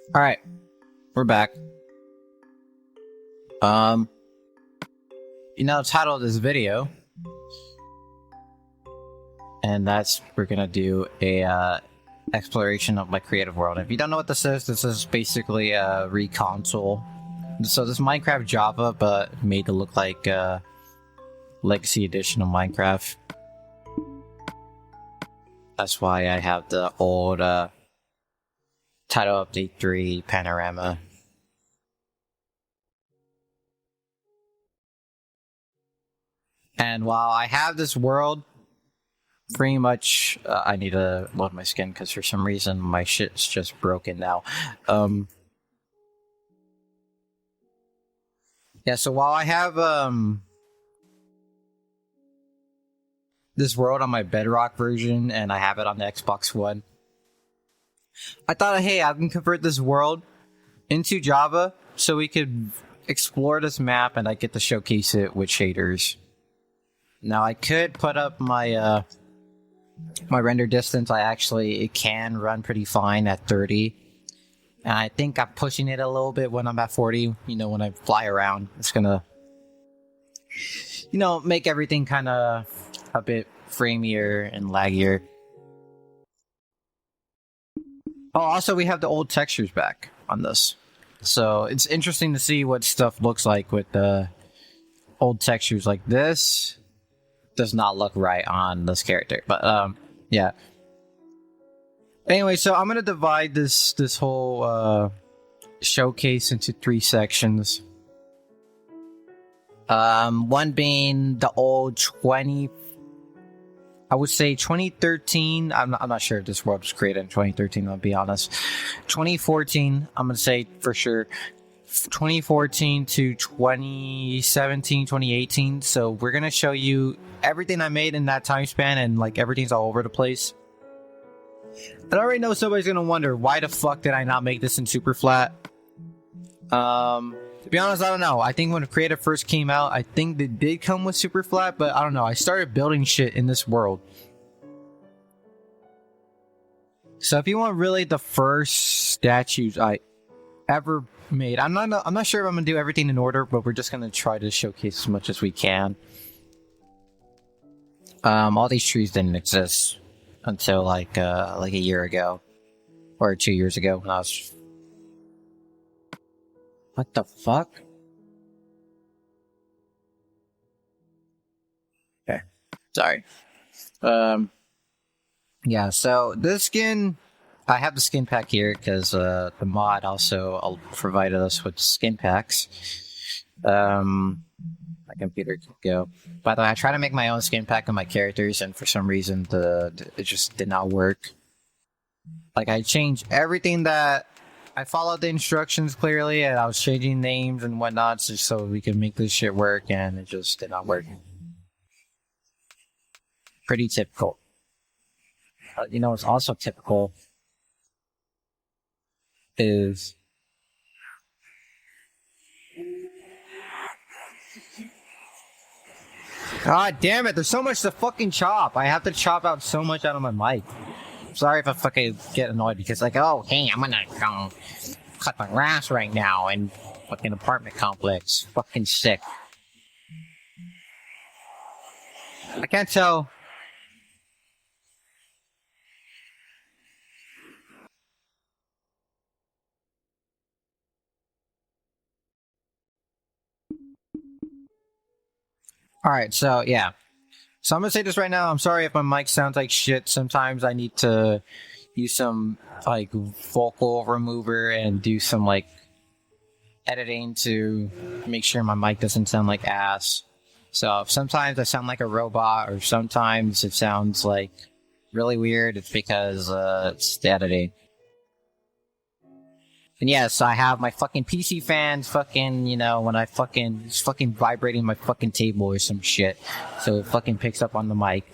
Alright, we're back. Um, the title of this video, and that's we're gonna do a exploration of my creative world. If you don't know what this is basically a reconsole. So this is Minecraft Java, but made to look like Legacy Edition of Minecraft. That's why I have the old Title Update 3 panorama. And while I have this world, pretty much, I need to load my skin because for some reason my shit's just broken now. Yeah, so while I have this world on my Bedrock version and I have it on the Xbox One, I thought, hey, I can convert this world into Java so we could explore this map and I get to showcase it with shaders. Now I could put up my my render distance. It can run pretty fine at 30. And I think I'm pushing it a little bit when I'm at 40. You know, when I fly around, it's gonna, make everything kind of a bit framier and laggier. Oh, also we have the old textures back on this. So it's interesting to see what stuff looks like with the old textures. Like this does not look right on this character, but yeah. Anyway, so I'm gonna divide this whole showcase into 3 sections. One being the old 2013. I'm not sure if this world was created in 2013. I'll be honest. 2014. I'm gonna say for sure. 2014 to 2017, 2018. So we're gonna show you everything I made in that time span, and like everything's all over the place. And I already know somebody's gonna wonder, why the fuck did I not make this in super flat? To be honest, I don't know. I think when Creative first came out, I think they did come with super flat, but I don't know. I started building shit in this world. So if you want really the first statues I ever made, I'm not sure if I'm gonna do everything in order, but we're just gonna try to showcase as much as we can. All these trees didn't exist until like a year ago or 2 years ago when I was. What the fuck? Okay, sorry. Yeah. So this skin, I have the skin pack here because the mod also provided us with skin packs. My computer can go. By the way, I tried to make my own skin pack of my characters, and for some reason, it just did not work. Like, I changed everything that I followed the instructions clearly, and I was changing names and whatnot just so we could make this shit work, and it just did not work. Pretty typical. It's also typical is. God damn it, there's so much to fucking chop. I have to chop out so much out of my mic. Sorry if I fucking get annoyed because like, oh, hey, I'm gonna go cut my grass right now in fucking apartment complex. Fucking sick. I can't tell. Alright, so yeah. So I'm gonna say this right now. I'm sorry if my mic sounds like shit. Sometimes I need to use some like vocal remover and do some like editing to make sure my mic doesn't sound like ass. So sometimes I sound like a robot, or sometimes it sounds like really weird. It's because it's the editing. And yes, I have my fucking PC fans fucking, when I it's fucking vibrating my fucking table or some shit. So it fucking picks up on the mic.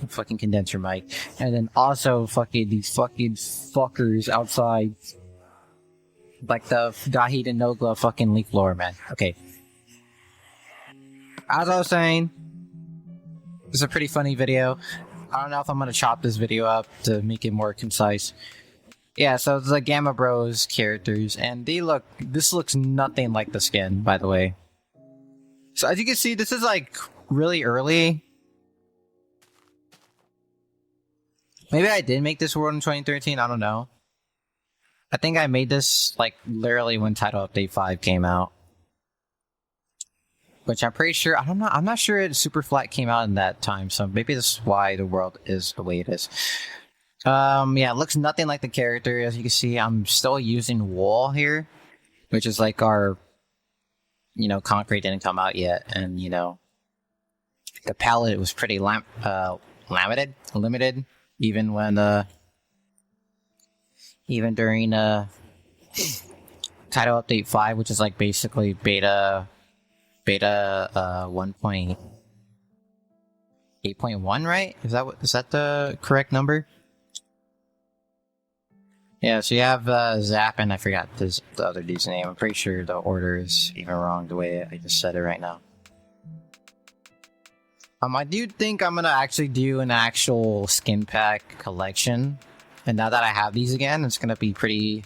Fucking condenser mic. And then also fucking these fucking fuckers outside. Like the Dahid and Nogla fucking leaf blower, man. Okay. As I was saying, it's a pretty funny video. I don't know if I'm gonna chop this video up to make it more concise. Yeah, so it's the Gamma Bros characters, and this looks nothing like the skin, by the way. So as you can see, this is like really early. Maybe I did make this world in 2013, I don't know. I think I made this like literally when Title Update 5 came out. Which I'm pretty sure, I'm not sure Super Flat came out in that time, so maybe this is why the world is the way it is. Yeah, it looks nothing like the character. As you can see, I'm still using wool here, which is like our, concrete didn't come out yet, and the palette was pretty limited, even when even during Title Update 5, which is like basically beta 1.8.1, right? Is that the correct number? Yeah, so you have Zap, and I forgot the other dude's name. I'm pretty sure the order is even wrong the way I just said it right now. I do think I'm gonna actually do an actual skin pack collection, and now that I have these again, it's gonna be pretty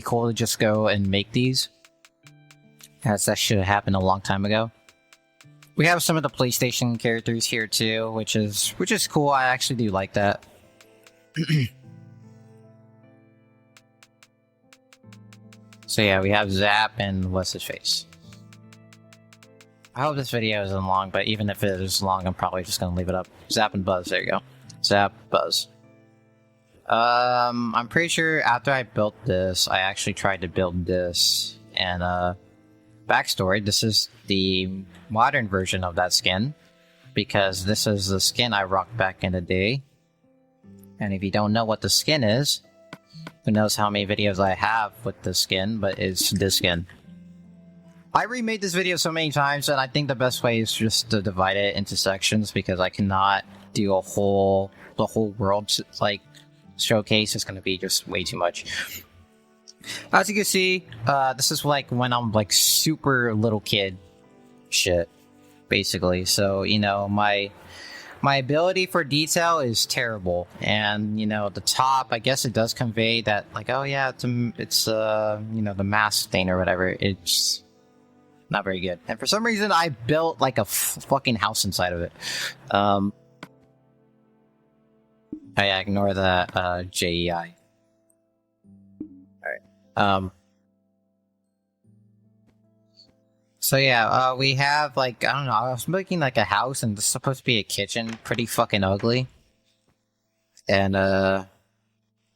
cool to just go and make these. As that should have happened a long time ago. We have some of the PlayStation characters here too, which is cool. I actually do like that. So yeah, we have Zap and what's his face. I hope this video isn't long, but even if it is long, I'm probably just gonna leave it up. Zap and Buzz, there you go. Zap, Buzz. I'm pretty sure after I built this, I actually tried to build this, and backstory, this is the modern version of that skin, because this is the skin I rocked back in the day. And if you don't know what the skin is, who knows how many videos I have with the skin, but it's this skin. I remade this video so many times, and I think the best way is just to divide it into sections, because I cannot do the whole world like showcase. It's gonna be just way too much. As you can see, this is like when I'm like super little kid shit, basically. So, my ability for detail is terrible, and the top, I guess it does convey that, like, oh yeah, it's the mask thing or whatever. It's not very good, and for some reason I built like a fucking house inside of it. Oh yeah, ignore that JEI. Alright. So yeah, we have like, I don't know, I was making like a house, and this is supposed to be a kitchen, pretty fucking ugly. And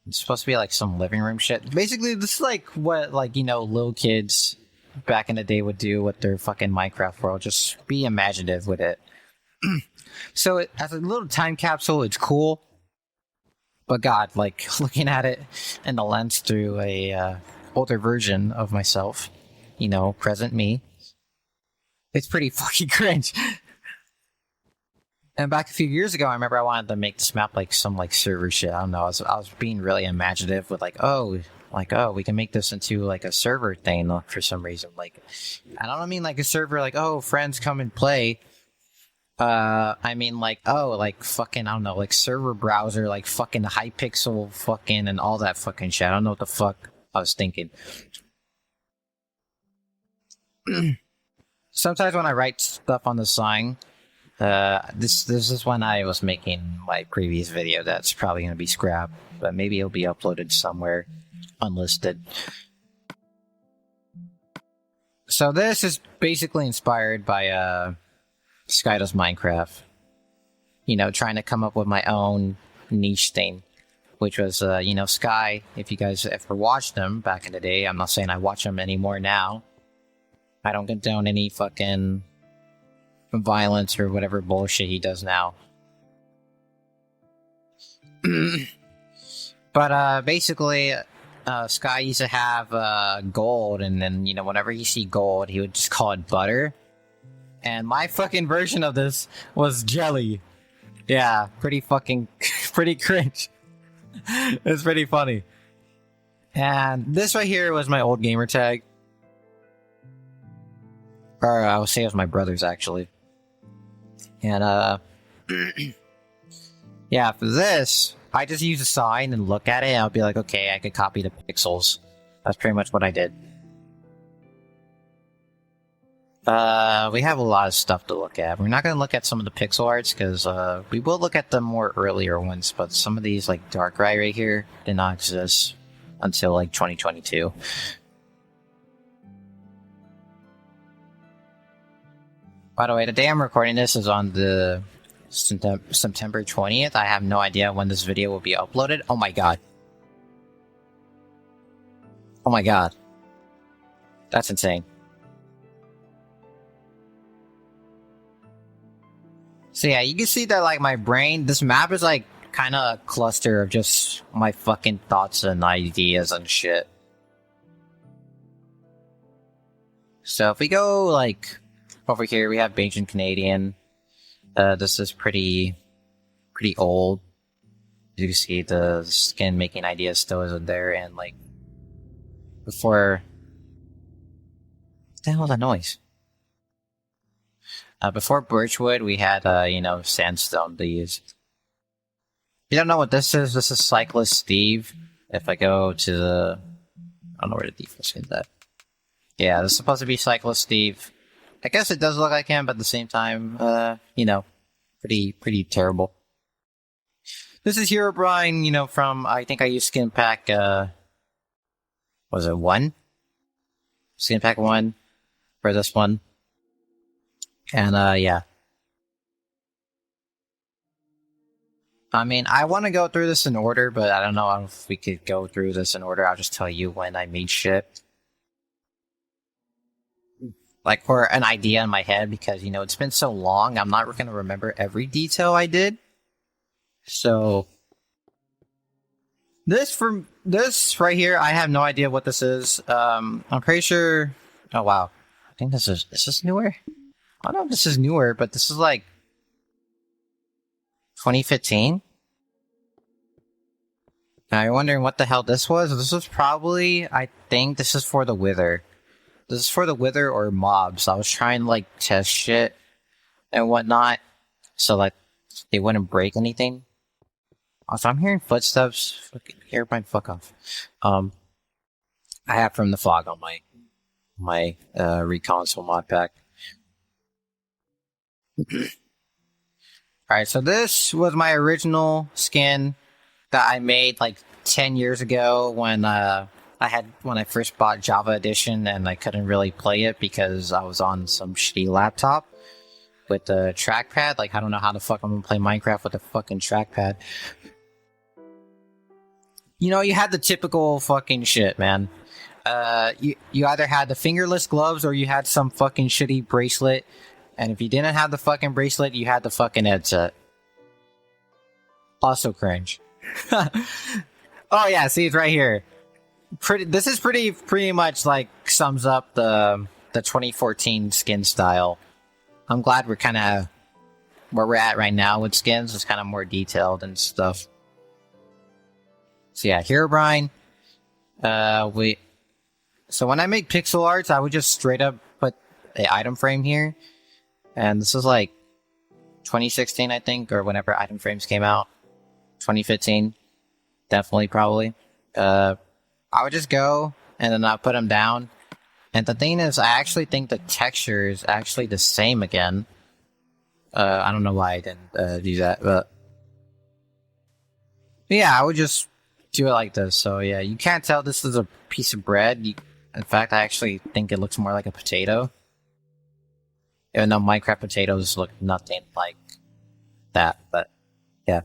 it's supposed to be like some living room shit. Basically, this is like what, like, little kids back in the day would do with their fucking Minecraft world. Just be imaginative with it. So as a little time capsule, it's cool. But God, like, looking at it in the lens through a older version of myself, present me, it's pretty fucking cringe. And back a few years ago, I remember I wanted to make this map like some like server shit. I don't know. I was being really imaginative with like, we can make this into like a server thing for some reason. Like, I don't mean like a server like, oh, friends come and play. I mean like, oh, like fucking, I don't know, like server browser, like fucking Hypixel fucking and all that fucking shit. I don't know what the fuck I was thinking. Sometimes when I write stuff on the sign, this is when I was making my previous video that's probably going to be scrapped, but maybe it'll be uploaded somewhere unlisted. So this is basically inspired by Sky Does Minecraft. Trying to come up with my own niche thing, which was, Sky, if you guys ever watched them back in the day, I'm not saying I watch them anymore now. I don't condone any fucking violence or whatever bullshit he does now. But basically, Sky used to have gold, and then, whenever you see gold, he would just call it butter. And my fucking version of this was jelly. Yeah, pretty cringe. It's pretty funny. And this right here was my old gamer tag. Or I would say it was my brother's, actually. And, yeah, for this, I just use a sign and look at it, and I'll be like, okay, I could copy the pixels. That's pretty much what I did. We have a lot of stuff to look at. We're not going to look at some of the pixel arts, because we will look at the more earlier ones, but some of these, like Darkrai right here, did not exist until like 2022. By the way, the day I'm recording this is on the September 20th. I have no idea when this video will be uploaded. Oh my god. Oh my god. That's insane. So yeah, you can see that like my brain, this map is like kind of a cluster of just my fucking thoughts and ideas and shit. So if we go like over here, we have Beijing Canadian. This is pretty old. You can see the skin making idea still isn't there, and like before, what the hell is that noise? Before Birchwood, we had sandstone to use. If you don't know what this is Cyclist Steve. If I go to the, I don't know where the default skin's at. Yeah, this is supposed to be Cyclist Steve. I guess it does look like him, but at the same time, pretty terrible. This is Herobrine, from, I think I used Skin Pack, was it 1? Skin Pack 1 for this one. And, yeah. I mean, I want to go through this in order, but I don't know if we could go through this in order. I'll just tell you when I made shit. Like, for an idea in my head, because, it's been so long, I'm not going to remember every detail I did. So, this right here, I have no idea what this is. I'm pretty sure, oh wow. I think is this newer? I don't know if this is newer, but this is like 2015. Now you're wondering what the hell this was? This was probably, I think this is for the Wither. This is for the Wither or mobs. I was trying to, like, test shit and whatnot, so, like, they wouldn't break anything. Also, I'm hearing footsteps. Fucking Herobrine, fuck off. I have From the Fog on my Reconsole mod pack. Alright, so this was my original skin that I made, like, 10 years ago when I first bought Java Edition, and I couldn't really play it because I was on some shitty laptop with the trackpad. Like, I don't know how the fuck I'm gonna play Minecraft with a fucking trackpad. You had the typical fucking shit, man. You either had the fingerless gloves or you had some fucking shitty bracelet, and if you didn't have the fucking bracelet, you had the fucking headset. Also cringe. Oh yeah, see, it's right here. This is pretty much like sums up the 2014 skin style. I'm glad we're kind of where we're at right now with skins. It's kind of more detailed and stuff. So yeah, Herobrine. So when I make pixel arts, I would just straight up put an item frame here, and this is like 2016, I think, or whenever item frames came out. 2015, definitely, probably. I would just go, and then I'll put them down. And the thing is, I actually think the texture is actually the same again. I don't know why I didn't do that, but yeah, I would just do it like this. So yeah, you can't tell this is a piece of bread. In fact, I actually think it looks more like a potato. Even though Minecraft potatoes look nothing like that, but yeah.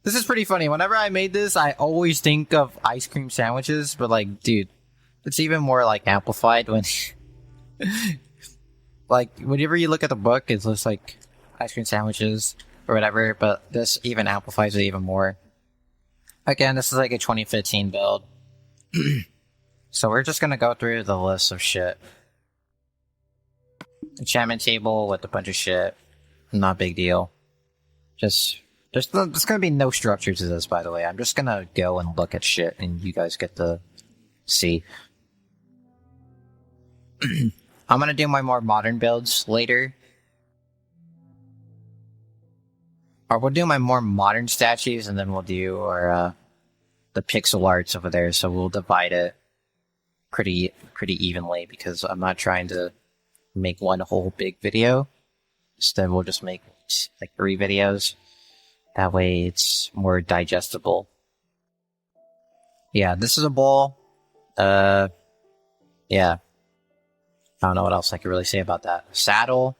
This is pretty funny. Whenever I made this, I always think of ice cream sandwiches, but like, dude, it's even more like amplified when like whenever you look at the book, it looks like ice cream sandwiches or whatever, but this even amplifies it even more. Again, this is like a 2015 build. So we're just gonna go through the list of shit. Enchantment table with a bunch of shit. Not a big deal. There's gonna be no structure to this, by the way. I'm just gonna go and look at shit, and you guys get to see. I'm gonna do my more modern builds later. Or we'll do my more modern statues, and then we'll do our the pixel arts over there. So we'll divide it pretty evenly, because I'm not trying to make one whole big video. Instead, we'll just make like 3 videos. That way, it's more digestible. Yeah, this is a bowl. Yeah. I don't know what else I could really say about that. Saddle.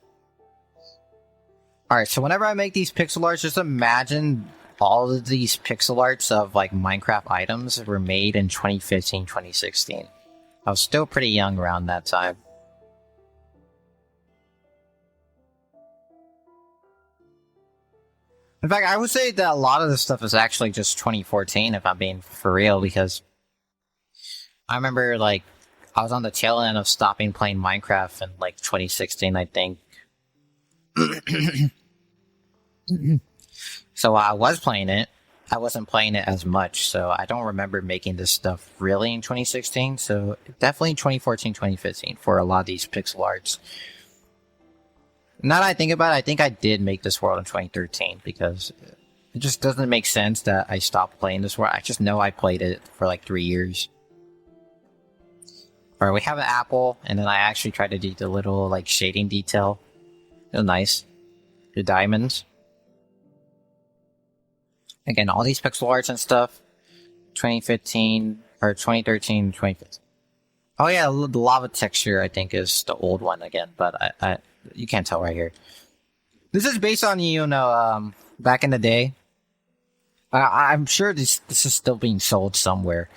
Alright, so whenever I make these pixel arts, just imagine all of these pixel arts of like Minecraft items were made in 2015, 2016. I was still pretty young around that time. In fact, I would say that a lot of this stuff is actually just 2014, if I'm being for real, because I remember, like, I was on the tail end of stopping playing Minecraft in, like, 2016, I think. So I was playing it. I wasn't playing it as much, so I don't remember making this stuff really in 2016, so definitely 2014, 2015 for a lot of these pixel arts. Now that I think about it, I think I did make this world in 2013, because it just doesn't make sense that I stopped playing this world. I just know I played it for like 3 years. Alright, we have an apple, and then I actually tried to do the little like shading detail. It was nice. The diamonds. Again, all these pixel arts and stuff. 2015, or 2013, 2015. Oh yeah, the lava texture I think is the old one again, but I you can't tell right here. This is based on, you know, back in the day. I'm sure this is still being sold somewhere.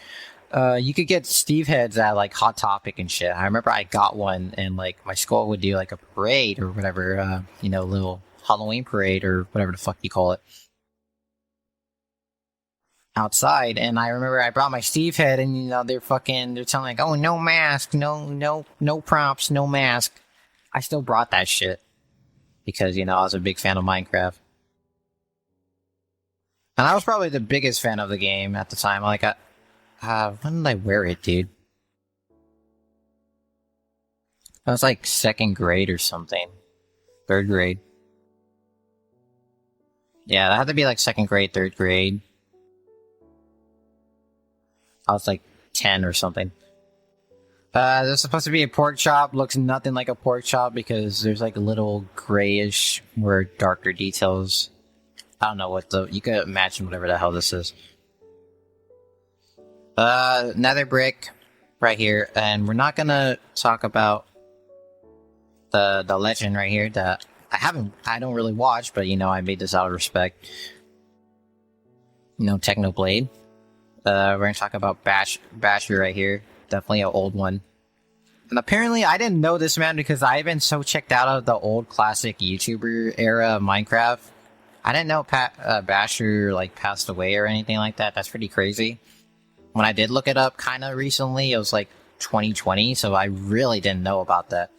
You could get Steve heads at like Hot Topic and shit. I remember I got one, and like my school would do like a parade or whatever, you know, little Halloween parade or whatever the fuck you call it, outside. And I remember I brought my Steve head, and you know they're telling like, oh, no mask, no props, no mask. I still brought that shit because, you know, I was a big fan of Minecraft. And I was probably the biggest fan of the game at the time. Like, when did I wear it, dude? I was like 2nd grade or something. 3rd grade. Yeah, that had to be like 2nd grade, 3rd grade. I was like 10 or something. There's supposed to be a pork chop. Looks nothing like a pork chop because there's like a little grayish or darker details. I don't know what you could imagine whatever the hell this is. Nether brick right here, and we're not gonna talk about the legend right here that I don't really watch, but you know, I made this out of respect. You know, Technoblade. We're gonna talk about Basher right here. Definitely an old one. And apparently I didn't know this man because I've been so checked out of the old classic YouTuber era of Minecraft. I didn't know Basher like passed away or anything like that. That's pretty crazy. When I did look it up kind of recently, it was like 2020, so I really didn't know about that.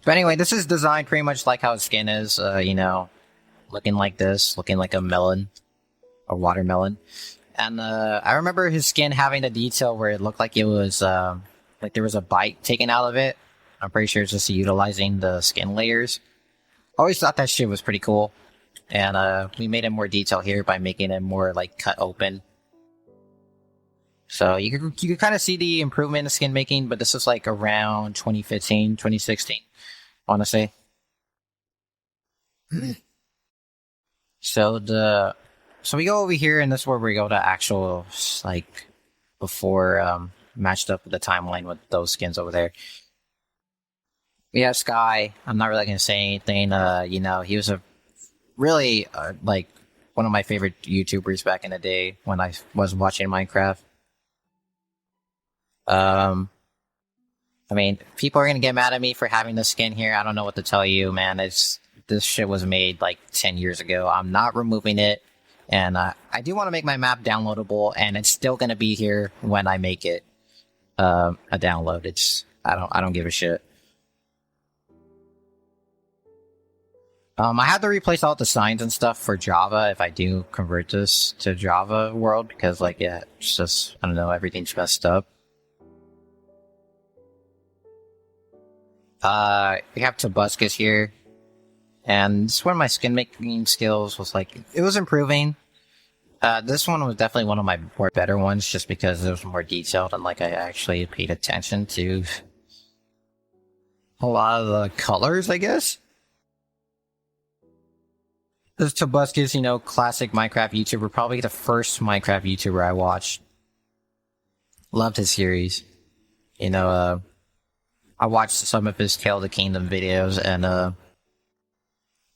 But anyway, this is designed pretty much like how his skin is, you know, looking like this, looking like a melon, or watermelon. And I remember his skin having the detail where it looked like it was, like there was a bite taken out of it. I'm pretty sure it's just utilizing the skin layers. Always thought that shit was pretty cool. And we made it more detail here by making it more like cut open. So you could kind of see the improvement in skin making, but this is like around 2015, 2016, I want to say. So we go over here, and this is where we go to actual, like, before, matched up with the timeline with those skins over there. We have Sky. I'm not really going to say anything. You know, he was a really, like, one of my favorite YouTubers back in the day when I was watching Minecraft. I mean, people are going to get mad at me for having the skin here. I don't know what to tell you, man. This shit was made, like, 10 years ago. I'm not removing it. And I do want to make my map downloadable, and it's still going to be here when I make it a download. I don't give a shit. I have to replace all the signs and stuff for Java if I do convert this to Java world, because, like, yeah, it's just, I don't know, everything's messed up. We have Tobuscus here. And this is when my skin making skills was like, it was improving. This one was definitely one of my more better ones, just because it was more detailed and like I actually paid attention to a lot of the colors, I guess. This Tobuscus, you know, classic Minecraft YouTuber, probably the first Minecraft YouTuber I watched. Loved his series. You know, I watched some of his Tale of the Kingdom videos, and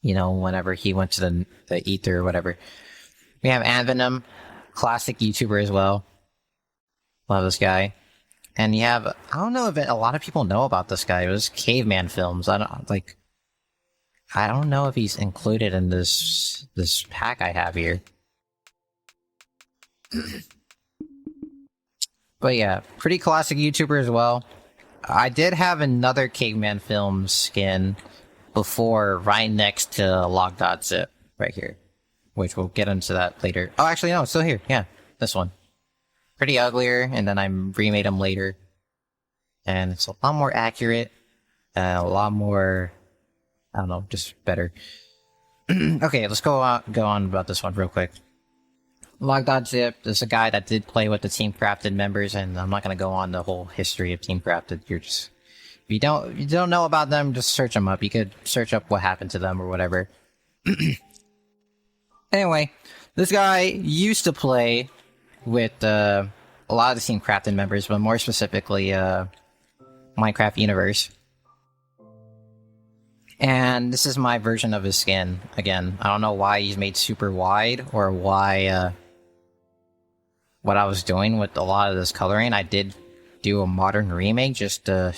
you know, whenever he went to the Ether or whatever. We have Anvenom, classic YouTuber as well. Love this guy. And you have, I don't know if a lot of people know about this guy. It was Caveman Films. I don't know if he's included in this pack I have here. But yeah, pretty classic YouTuber as well. I did have another Caveman Films skin before, right next to log.zip, right here. Which we'll get into that later. Oh, actually, no, it's still here. Yeah, this one. Pretty uglier, and then I remade him later. And it's a lot more accurate. A lot more, I don't know, just better. Okay, let's go on about this one real quick. Log.zip is a guy that did play with the Team Crafted members, and I'm not going to go on the whole history of Team Crafted. If you don't know about them, just search them up. You could search up what happened to them or whatever. Anyway, this guy used to play with a lot of the Team Crafted members, but more specifically, Minecraft Universe. And this is my version of his skin. Again, I don't know why he's made super wide, or why, what I was doing with a lot of this coloring. I did do a modern remake just to,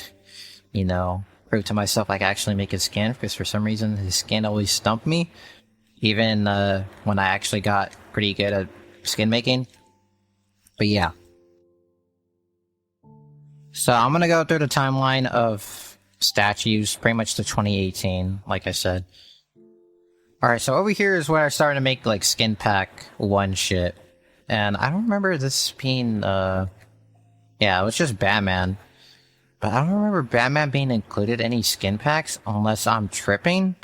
you know, prove to myself I could actually make his skin, because for some reason his skin always stumped me. Even when I actually got pretty good at skin making. But yeah. So I'm gonna go through the timeline of statues, pretty much to 2018, like I said. Alright, so over here is where I started to make like skin pack 1 shit. And I don't remember this being, yeah, it was just Batman. But I don't remember Batman being included in any skin packs, unless I'm tripping.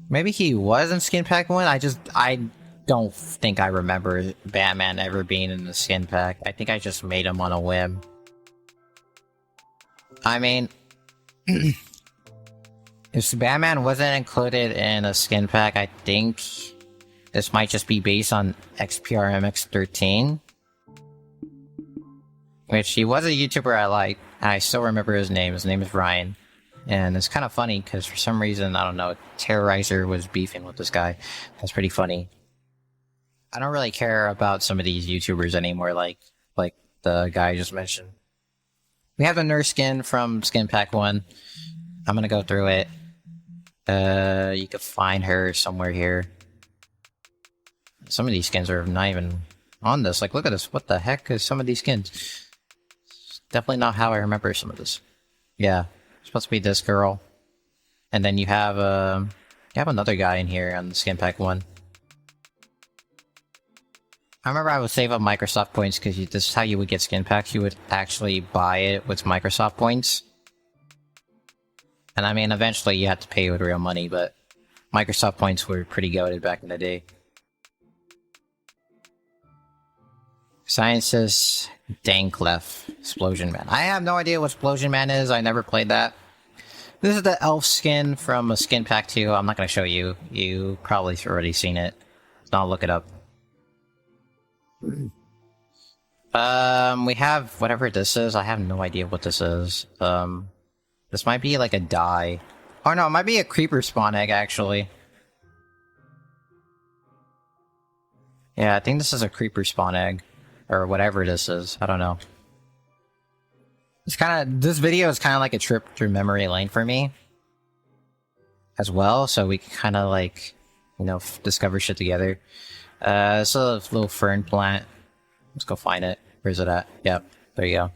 Maybe he was in Skin Pack 1, I don't think I remember Batman ever being in the Skin Pack. I think I just made him on a whim. I mean, if Batman wasn't included in a Skin Pack, I think this might just be based on XPRMX13. Which, he was a YouTuber I like, and I still remember his name. His name is Ryan. And it's kind of funny, because for some reason, I don't know, Terrorizer was beefing with this guy. That's pretty funny. I don't really care about some of these YouTubers anymore, like the guy I just mentioned. We have the nurse skin from Skin Pack 1. I'm gonna go through it. You can find her somewhere here. Some of these skins are not even on this. Like, look at this. What the heck is some of these skins? It's definitely not how I remember some of this. Yeah. Supposed to be this girl. And then you have another guy in here on the Skin Pack 1. I remember I would save up Microsoft points, because this is how you would get skin packs. You would actually buy it with Microsoft points. And I mean, eventually you had to pay with real money, but Microsoft points were pretty goated back in the day. Sciences Dankleff Explosion Man. I have no idea what Explosion Man is. I never played that. This is the elf skin from a Skin Pack 2. I'm not going to show you. You probably already seen it. I'll look it up. We have whatever this is. I have no idea what this is. This might be like a dye. Oh no, it might be a creeper spawn egg, actually. Yeah, I think this is a creeper spawn egg. Or whatever this is. I don't know. It's this video is kind of like a trip through memory lane for me. As well, so we can kind of like, you know, discover shit together. It's a little fern plant. Let's go find it. Where's it at? Yep, there you go.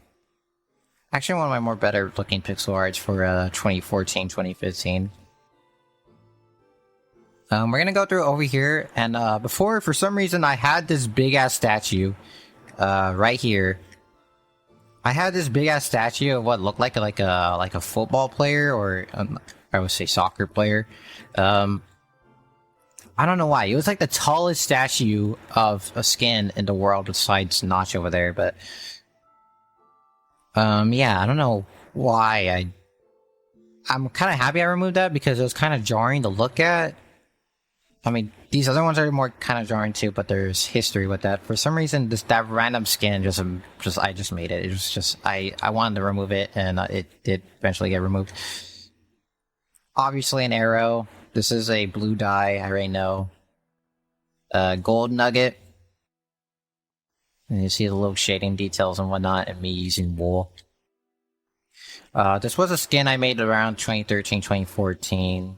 Actually, one of my more better looking pixel arts for 2014, 2015. We're gonna go through over here, and before, for some reason, I had this big ass statue right here. I had this big ass statue of what looked like a football player, or I would say soccer player. I don't know why. It was like the tallest statue of a skin in the world besides Notch over there, but yeah, I don't know why. I'm kind of happy I removed that because it was kind of jarring to look at. I mean, these other ones are more kind of jarring too, but there's history with that. For some reason, that random skin I just made it. It was just I wanted to remove it, and it did eventually get removed. Obviously, an arrow. This is a blue dye. I already know. Gold nugget. And you see the little shading details and whatnot, and me using wool. This was a skin I made around 2013, 2014,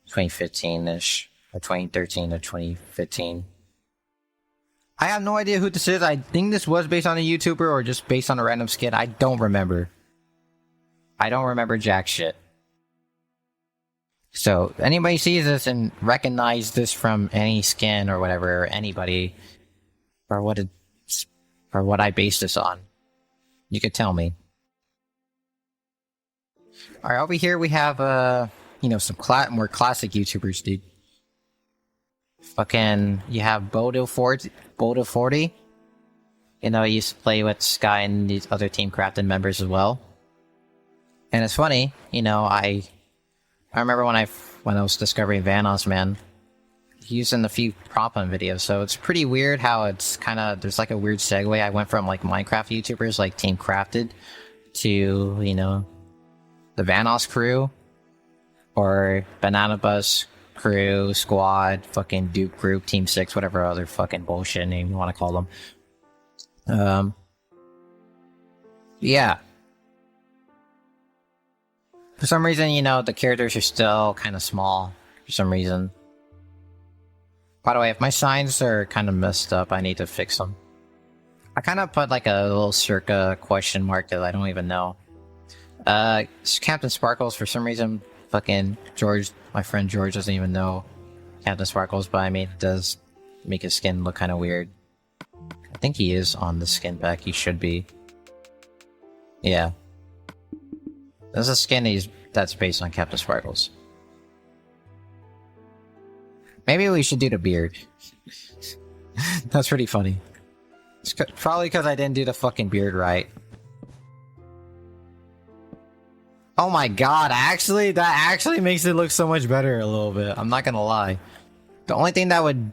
2015-ish. Or 2013 to 2015. I have no idea who this is. I think this was based on a YouTuber or just based on a random skin. I don't remember. I don't remember jack shit. So, anybody sees this and recognize this from any skin or whatever, or anybody, or what I based this on, you could tell me. Alright, over here we have, some more classic YouTubers, dude. Fucking, you have BOUT 40. You know, he used to play with Sky and these other Team Crafted members as well. And it's funny, I remember when I was discovering Vanoss, man, he's in a few prop hunt videos, so it's pretty weird how it's there's like a weird segue. I went from like Minecraft YouTubers like Team Crafted to, the Vanoss crew, or Banana Bus crew, squad, fucking Duke group, Team 6, whatever other fucking bullshit name you want to call them. Yeah. For some reason, the characters are still kind of small. For some reason. By the way, if my signs are kind of messed up, I need to fix them. I kind of put like a little circa question mark that I don't even know. Captain Sparkles, for some reason, fucking George, my friend George doesn't even know Captain Sparkles, but I mean, it does make his skin look kind of weird. I think he is on the skin pack, he should be. Yeah. There's a skin that's based on Captain Sparkles. Maybe we should do the beard. That's pretty funny. It's probably because I didn't do the fucking beard right. Oh my god, that actually makes it look so much better a little bit. I'm not gonna lie. The only thing that would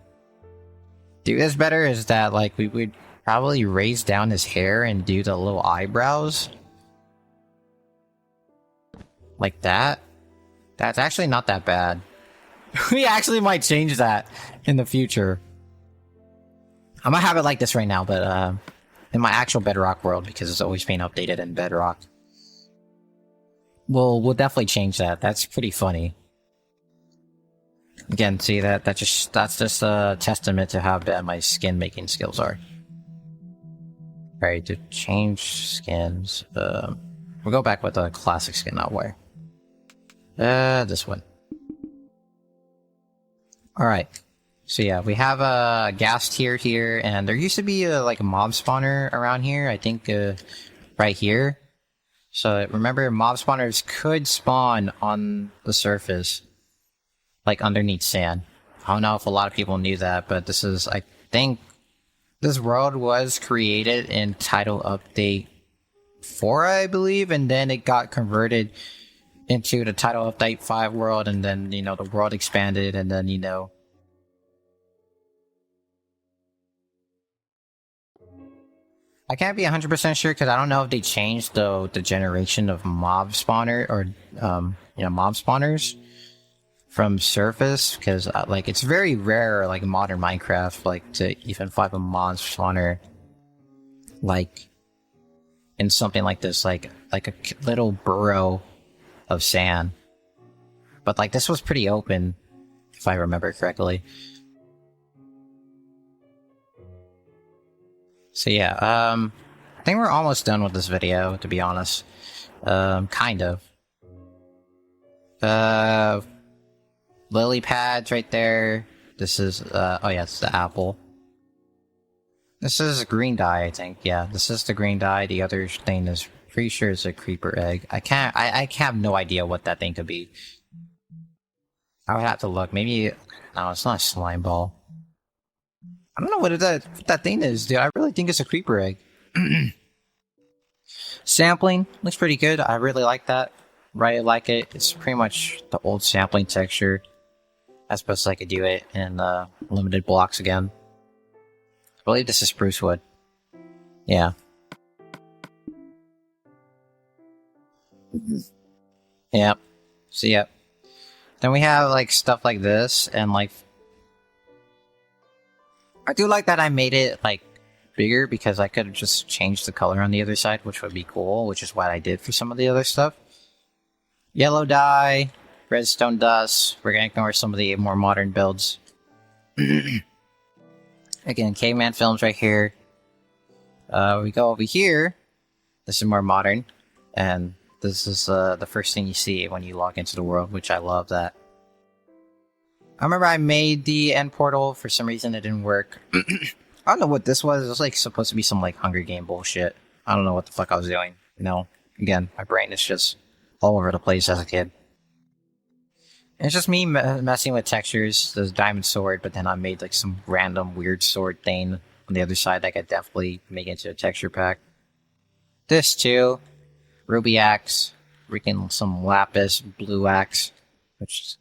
do this better is that, like, we would probably raise down his hair and do the little eyebrows. Like that. That's actually not that bad. We actually might change that in the future. I might have it like this right now, but in my actual Bedrock world, because it's always being updated in Bedrock. We'll definitely change that. That's pretty funny. Again, see that's just a testament to how bad my skin making skills are. Alright, to change skins, we'll go back with the classic skin I'll wear. This one. Alright. So yeah, we have a gas tier here, and there used to be like a mob spawner around here, I think right here. So remember, mob spawners could spawn on the surface, like underneath sand. I don't know if a lot of people knew that, but I think this world was created in Title Update 4, I believe, and then it got converted into the Title Update 5 world, and then, the world expanded, and then, I can't be 100% sure because I don't know if they changed the generation of mob spawner or mob spawners from surface, because like it's very rare, like modern Minecraft, like to even find a mob spawner like in something like this, like a little burrow of sand. But like this was pretty open, if I remember correctly. So yeah, I think we're almost done with this video, to be honest. Kind of. Lily pads right there. This is, oh yeah, it's the apple. This is green dye, I think. Yeah, this is the green dye. The other thing is, pretty sure it's a creeper egg. I have no idea what that thing could be. I would have to look. Maybe no, it's not a slime ball. I don't know what that thing is, dude. I really think it's a creeper egg. Sampling looks pretty good. I really like that. Right, like it. It's pretty much the old sampling texture. I suppose I could do it in limited blocks again. I believe this is spruce wood. Yeah. Yep. So yep. Then we have like stuff like this, and like I do like that I made it like bigger because I could have just changed the color on the other side, which would be cool, which is what I did for some of the other stuff. Yellow dye, redstone dust. We're gonna ignore some of the more modern builds. Again, caveman films right here. We go over here. This is more modern, and this is the first thing you see when you log into the world, which I love that. I remember I made the end portal. For some reason, it didn't work. I don't know what this was. It was like supposed to be some like Hunger Game bullshit. I don't know what the fuck I was doing. You know, again, my brain is just all over the place as a kid. And it's just me messing with textures. There's diamond sword, but then I made like some random weird sword thing on the other side that I could definitely make into a texture pack. This too. Ruby axe. Freaking some lapis blue axe. Which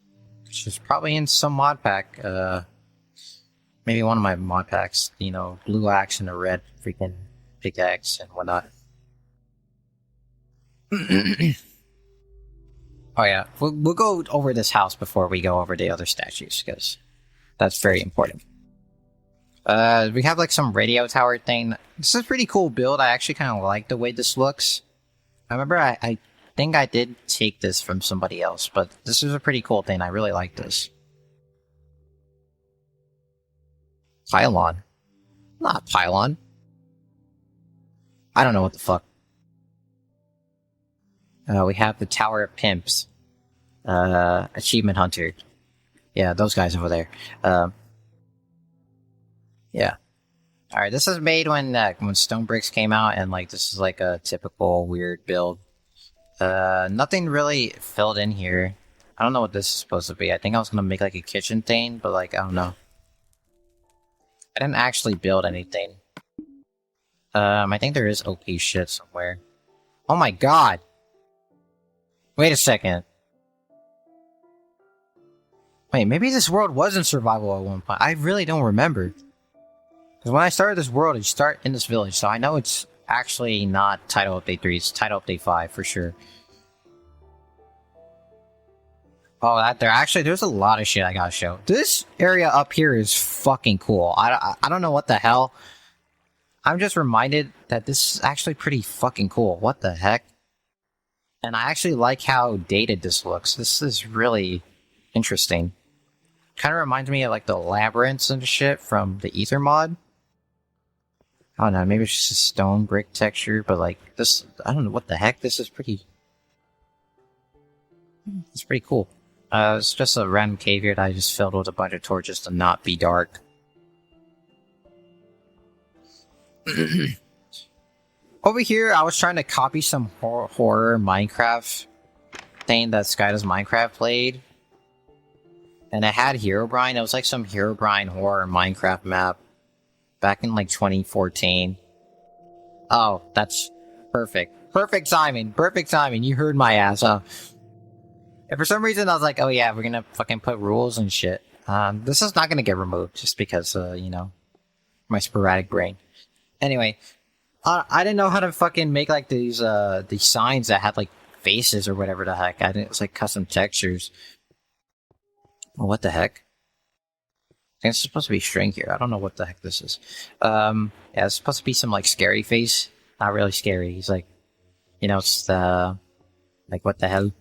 is probably in some mod pack. Maybe one of my mod packs. You know, blue axe and a red freaking pickaxe and whatnot. Oh yeah, we'll go over this house before we go over the other statues, because that's very important. We have like some radio tower thing. This is a pretty cool build. I actually kind of like the way this looks. I remember I think I did take this from somebody else, but this is a pretty cool thing. I really like this. Pylon. Not pylon. I don't know what the fuck. We have the Tower of Pimps. Achievement Hunter. Yeah, those guys over there. Yeah. Alright, this is made when Stone Bricks came out, and like this is like a typical weird build. Nothing really filled in here. I don't know what this is supposed to be. I think I was gonna make like a kitchen thing, but like, I don't know. I didn't actually build anything. I think there is OP shit somewhere. Oh my god! Wait a second. Wait, maybe this world was in survival at one point. I really don't remember. Because when I started this world, you start in this village, so I know it's actually not Title Update 3, it's Title Update 5 for sure. Oh, there's a lot of shit I gotta show. This area up here is fucking cool. I don't know what the hell. I'm just reminded that this is actually pretty fucking cool. What the heck? And I actually like how dated this looks. This is really interesting. Kind of reminds me of like the labyrinths and shit from the Ether mod. I don't know, maybe it's just a stone brick texture, but like this, I don't know what the heck. This is pretty. It's pretty cool. It's just a random cave here that I just filled with a bunch of torches to not be dark. Over here, I was trying to copy some horror Minecraft thing that Sky Does Minecraft played. And it had Herobrine. It was like some Herobrine horror Minecraft map. Back in like 2014. Oh, that's perfect. Perfect timing. Perfect timing. You heard my ass, huh? And for some reason, I was like, oh yeah, we're gonna fucking put rules and shit. This is not gonna get removed just because, you know, my sporadic brain. Anyway, I didn't know how to fucking make like these signs that had like faces or whatever the heck. It was like custom textures. Oh, what the heck? I think it's supposed to be string here. I don't know what the heck this is. Yeah, it's supposed to be some like scary face. Not really scary. He's like, you know, it's the like what the hell?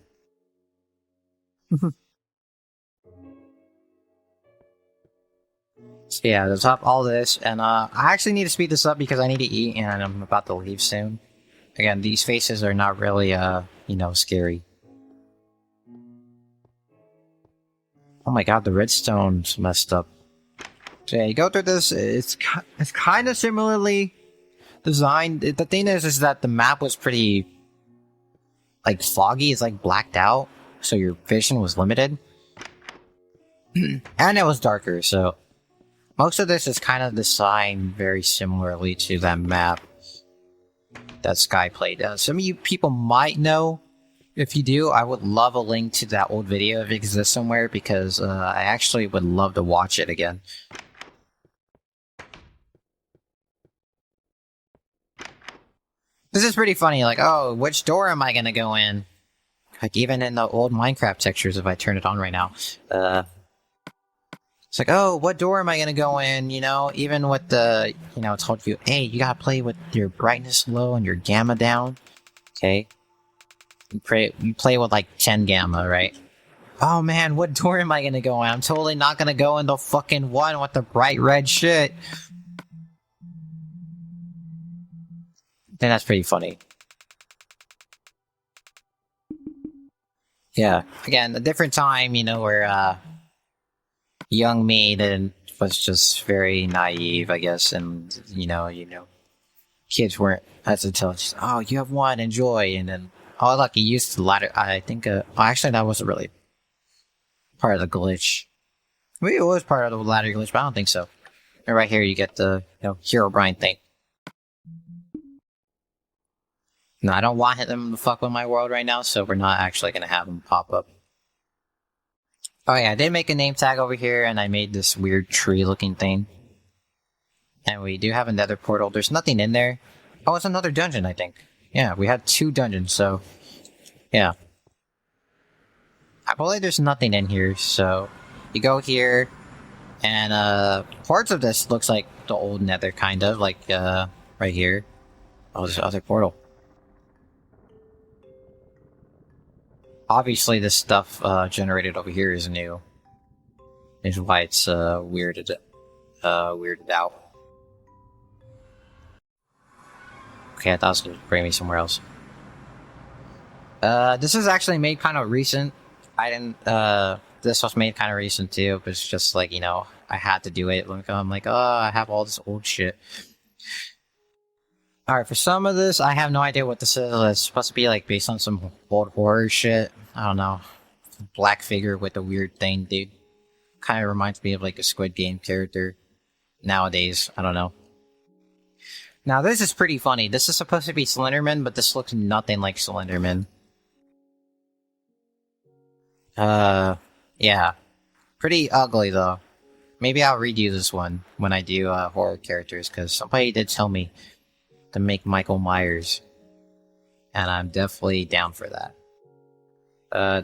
So yeah, to top all this, and I actually need to speed this up because I need to eat, and I'm about to leave soon. Again, these faces are not really, you know, scary. Oh my god, the redstone's messed up. So yeah, you go through this, it's kind of similarly designed. The thing is that the map was pretty, like, foggy. It's like blacked out, so your vision was limited. And it was darker, so most of this is kind of designed very similarly to that map that Skyplay does. Some of you people might know. If you do, I would love a link to that old video if it exists somewhere, because I actually would love to watch it again. This is pretty funny, like, oh, which door am I gonna go in? Like, even in the old Minecraft textures, if I turn it on right now, it's like, oh, what door am I gonna go in? You know, even with the, you know, it told you, hey, you gotta play with your brightness low and your gamma down. Okay. You play with like 10 gamma, right? Oh man, what door am I gonna go in? I'm totally not gonna go in the fucking one with the bright red shit. I think that's pretty funny. Yeah, again, a different time, you know, where young me then was just very naive, I guess, and you know, kids weren't as intelligent. Oh, you have one, enjoy, and then oh, look, he used the ladder. I think, actually, that wasn't really part of the glitch. Maybe it was part of the ladder glitch, but I don't think so. And right here, you get the Herobrine thing. No, I don't want them to fuck with my world right now, so we're not actually gonna have them pop up. Oh yeah, I did make a name tag over here, and I made this weird tree-looking thing. And we do have a nether portal. There's nothing in there. Oh, it's another dungeon, I think. Yeah, we had 2 dungeons, so... yeah. I believe there's nothing in here, so... you go here, and, parts of this looks like the old nether, kind of, like, right here. Oh, there's another portal. Obviously, this stuff, generated over here is new. Is why it's, weirded out. Okay, I thought it was gonna bring me somewhere else. This is actually made kind of recent. This was made kind of recent too, but it's just like, you know, I had to do it. I'm like, oh, I have all this old shit. Alright, for some of this, I have no idea what this is. It's supposed to be like based on some old horror shit. I don't know. Black figure with a weird thing, dude. Kind of reminds me of like a Squid Game character nowadays. I don't know. Now, this is pretty funny. This is supposed to be Slenderman, but this looks nothing like Slenderman. Yeah. Pretty ugly, though. Maybe I'll redo this one when I do, horror characters, because somebody did tell me to make Michael Myers. And I'm definitely down for that.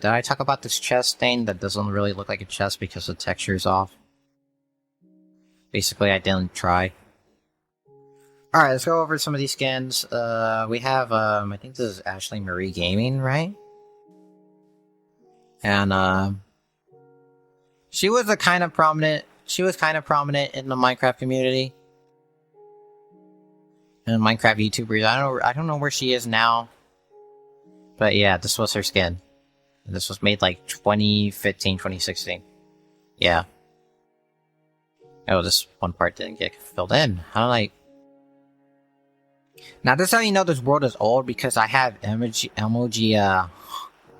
Did I talk about this chest thing that doesn't really look like a chest because the texture's off? Basically, I didn't try. Alright, let's go over some of these skins. We have, I think this is Ashley Marie Gaming, right? And, she was kind of prominent in the Minecraft community. And Minecraft YouTubers. I don't know where she is now. But yeah, this was her skin. This was made like 2015, 2016. Yeah. Oh, this one part didn't get filled in. How like... Now, this is how you know this world is old, because I have emoji, I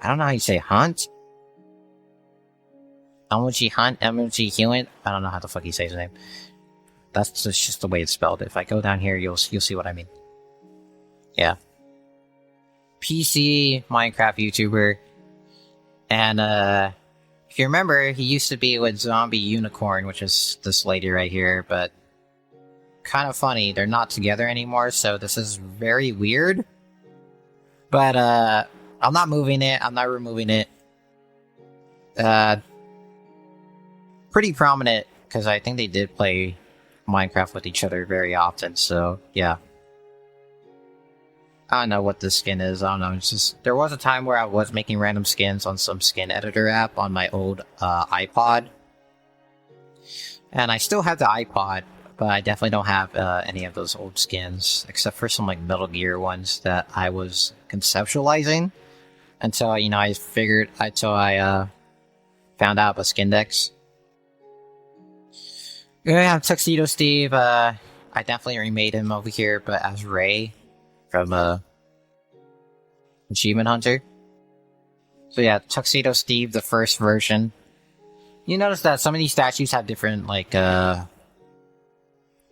don't know how you say hunt? Emoji hunt, emoji healing. I don't know how the fuck you say his name. That's just the way it's spelled. If I go down here, you'll see what I mean. Yeah. PC Minecraft YouTuber. And, if you remember, he used to be with Zombie Unicorn, which is this lady right here, but kind of funny, they're not together anymore, so this is very weird. But, I'm not moving it, I'm not removing it. Pretty prominent, because I think they did play Minecraft with each other very often, so, yeah. I don't know what this skin is, I don't know, it's just... There was a time where I was making random skins on some skin editor app on my old, iPod. And I still have the iPod, but I definitely don't have, any of those old skins, except for some, like, Metal Gear ones that I was conceptualizing. Until, you know, I found out about Skindex. We have Tuxedo Steve, I definitely remade him over here, but as Ray from, Achievement Hunter. So yeah, Tuxedo Steve, the first version. You notice that some of these statues have different, like,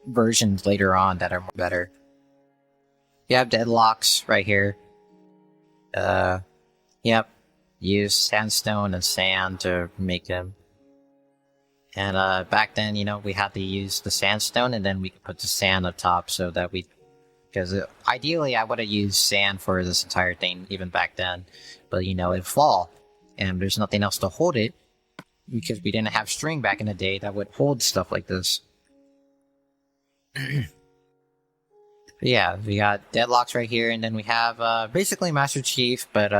versions later on that are more better. You have deadlocks right here. Yep. Use sandstone and sand to make them. And, back then, you know, we had to use the sandstone and then we could put the sand up top so that because ideally I would have used sand for this entire thing even back then. But, you know, it'd fall. And there's nothing else to hold it. Because we didn't have string back in the day that would hold stuff like this. Yeah, we got deadlocks right here, and then we have basically Master Chief, but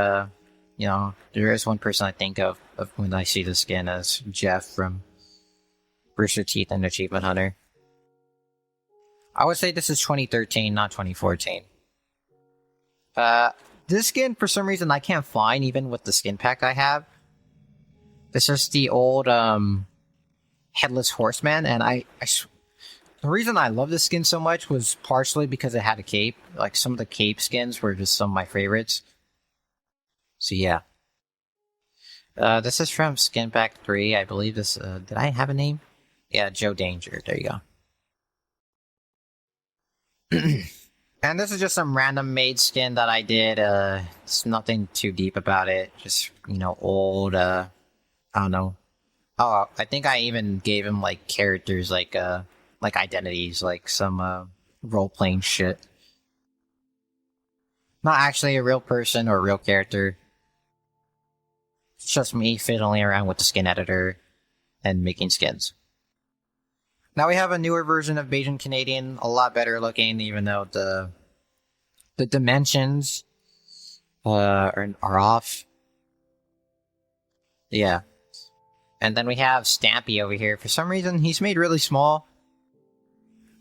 you know, there is one person I think of when I see the skin as Jeff from Rooster Teeth and Achievement Hunter. I would say this is 2013, not 2014. This skin, for some reason, I can't find even with the skin pack I have. This is the old Headless Horseman, and the reason I love this skin so much was partially because it had a cape. Like, some of the cape skins were just some of my favorites. So yeah. This is from Skin Pack 3, I believe this, did I have a name? Yeah, Joe Danger, there you go. And this is just some random made skin that I did, it's nothing too deep about it, just, you know, old, I don't know. Oh, I think I even gave him, like, characters, like identities, like some, role-playing shit. Not actually a real person or a real character. It's just me fiddling around with the skin editor and making skins. Now we have a newer version of Bajan Canadian, a lot better looking, even though the dimensions, are off. Yeah. And then we have Stampy over here. For some reason, he's made really small.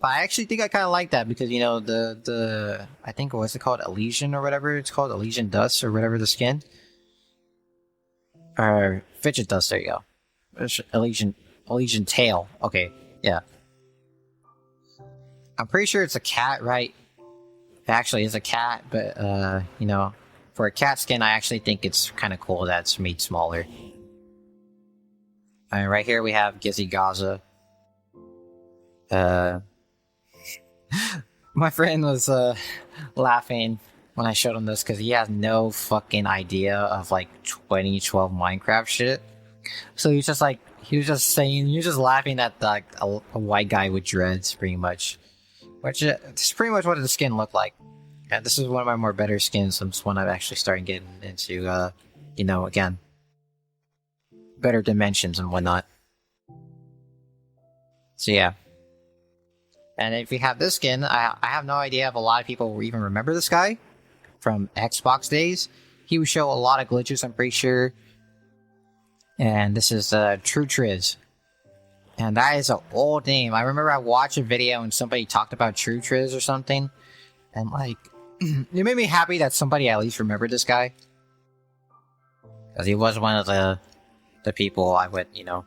But I actually think I kind of like that because, you know, I think, what's it called? Elysian or whatever it's called? Elysian Dust or whatever the skin? Or Fidget Dust, there you go. Elysian Tail. Okay, yeah. I'm pretty sure it's a cat, right? It actually is a cat, but, you know, for a cat skin, I actually think it's kind of cool that it's made smaller. And right here we have Gizzy Gaza. My friend was, laughing when I showed him this because he has no fucking idea of, like, 2012 Minecraft shit. So he was just laughing at, like, a white guy with dreads, pretty much. Which, it's pretty much what the skin looked like. And this is one of my more better skins since when I've actually started getting into, you know, again, better dimensions and whatnot. So yeah. And if you have this skin, I have no idea if a lot of people even remember this guy from Xbox days. He would show a lot of glitches, I'm pretty sure. And this is True Triz. And that is an old name. I remember I watched a video and somebody talked about True Triz or something. And like, it made me happy that somebody at least remembered this guy. Because he was one of the people I would, you know,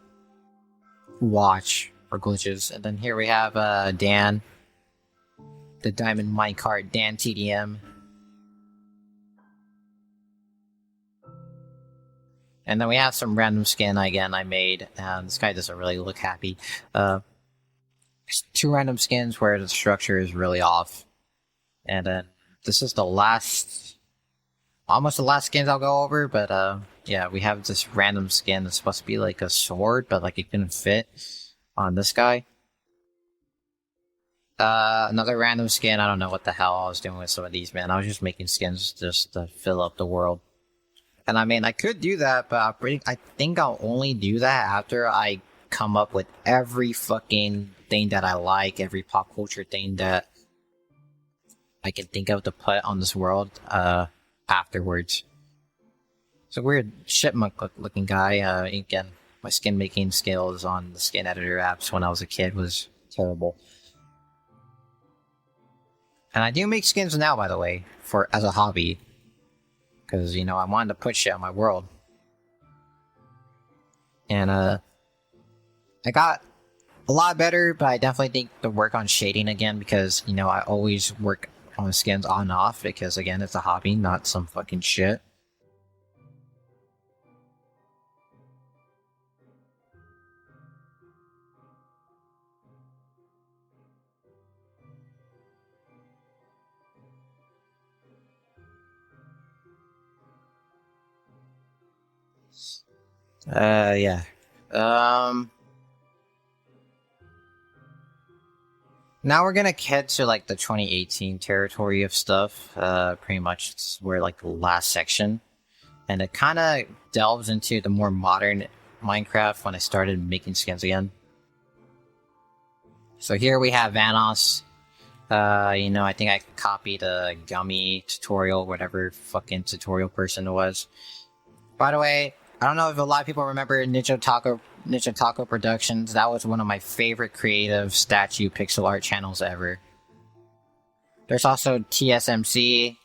watch for glitches. And then here we have Dan. The Diamond Minecart, Dan TDM. And then we have some random skin again I made. This guy doesn't really look happy. Two random skins where the structure is really off. And then this is almost the last skins I'll go over. But yeah, we have this random skin that's supposed to be like a sword, but like it couldn't fit on this guy. Another random skin. I don't know what the hell I was doing with some of these, man. I was just making skins just to fill up the world. And I mean, I could do that, but I think I'll only do that after I come up with every fucking thing that I like, every pop culture thing that I can think of to put on this world, afterwards. It's a weird chipmunk looking guy. Again, my skin making skills on the skin editor apps when I was a kid was terrible. And I do make skins now, by the way, as a hobby. Because, you know, I wanted to put shit on my world. And, I got a lot better, but I definitely think to work on shading again, because, you know, I always work on skins on and off, because, again, it's a hobby, not some fucking shit. Yeah. Now we're gonna head to like the 2018 territory of stuff. Pretty much it's where like the last section, and it kind of delves into the more modern Minecraft when I started making skins again. So here we have Vanos. I think I copied a Gummy tutorial, whatever fucking tutorial person it was. By the way, I don't know if a lot of people remember Ninja Taco Productions. That was one of my favorite creative statue pixel art channels ever. There's also TSMC,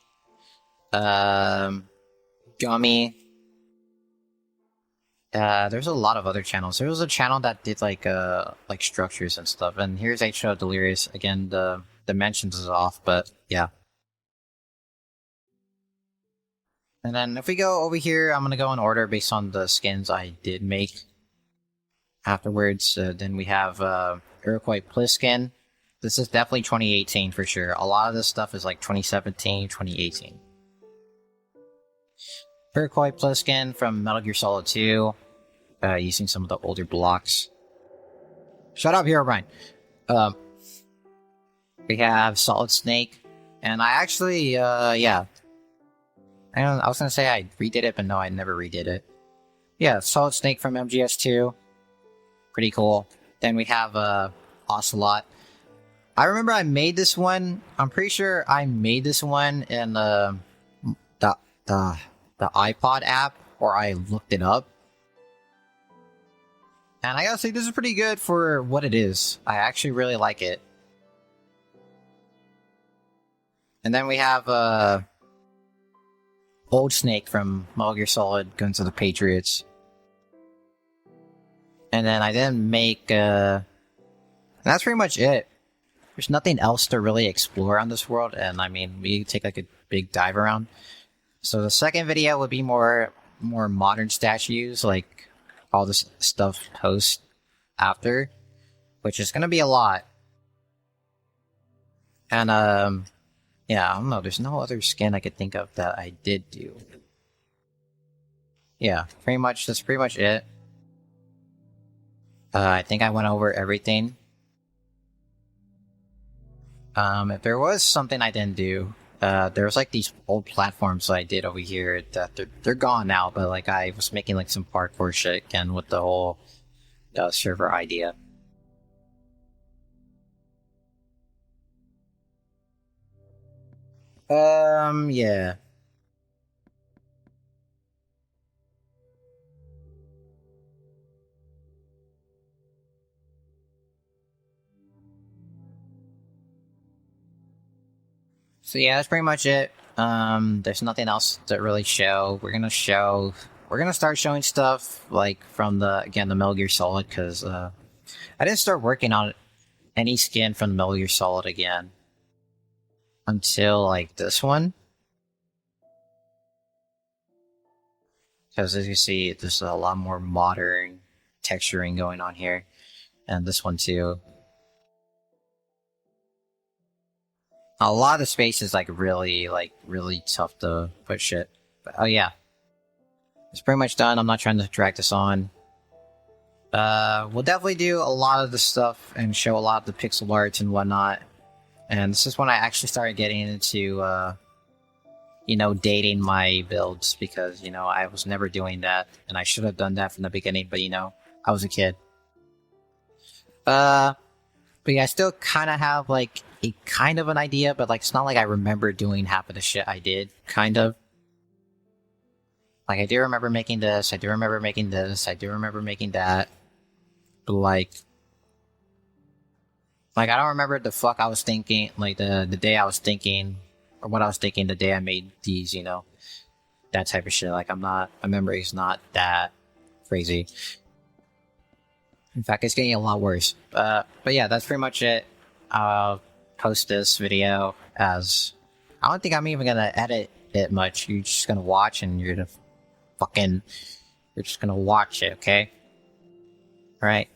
Gummy. There's a lot of other channels. There was a channel that did like structures and stuff. And here's H2O Delirious. Again, the dimensions is off, but yeah. And then if we go over here, I'm gonna go in order based on the skins I did make. Afterwards, then we have Iroquois Pliskin. This is definitely 2018 for sure. A lot of this stuff is like 2017, 2018. Iroquois Pliskin from Metal Gear Solid 2. Using some of the older blocks. Shut up, Herobrine. We have Solid Snake. And I actually, yeah. I was gonna say I redid it, but no, I never redid it. Yeah, Solid Snake from MGS2. Pretty cool. Then we have Ocelot. I remember I made this one. I'm pretty sure I made this one in the iPod app, or I looked it up. And I gotta say, this is pretty good for what it is. I actually really like it. And then we have Old Snake from Metal Gear Solid Guns of the Patriots. And then I didn't make, that's pretty much it. There's nothing else to really explore on this world, and I mean, we take like a big dive around. So the second video would be more modern statues, like all this stuff post after, which is gonna be a lot. And yeah, I don't know, there's no other skin I could think of that I did do. Yeah, that's pretty much it. I think I went over everything. If there was something I didn't do, there was like these old platforms that I did over here that they're gone now, but like I was making like some parkour shit again with the whole server idea. Yeah. So yeah, that's pretty much it. There's nothing else to really show. We're gonna start showing stuff like from the Metal Gear Solid, because I didn't start working on any skin from the Metal Gear Solid again until like this one. Because as you see, there's a lot more modern texturing going on here, and this one too. A lot of the space is like really tough to put shit. But, oh yeah, it's pretty much done. I'm not trying to drag this on. We'll definitely do a lot of the stuff and show a lot of the pixel arts and whatnot. And this is when I actually started getting into, dating my builds, because, I was never doing that, and I should have done that from the beginning, but, I was a kid. But yeah, I still kind of have, like, a kind of an idea, but, like, it's not like I remember doing half of the shit I did, kind of. Like, I do remember making this, I do remember making this, I do remember making that. But, like, I don't remember the fuck I was thinking, like, the day I was thinking, or what I was thinking the day I made these, that type of shit. Like, my memory's not that crazy. In fact, it's getting a lot worse. But yeah, that's pretty much it. I'll post this video as... I don't think I'm even gonna edit it much. You're just gonna watch, and you're just gonna watch it, okay? Alright.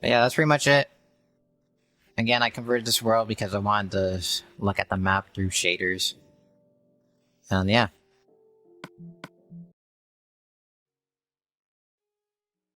But yeah, that's pretty much it. Again, I converted this world because I wanted to look at the map through shaders. And yeah.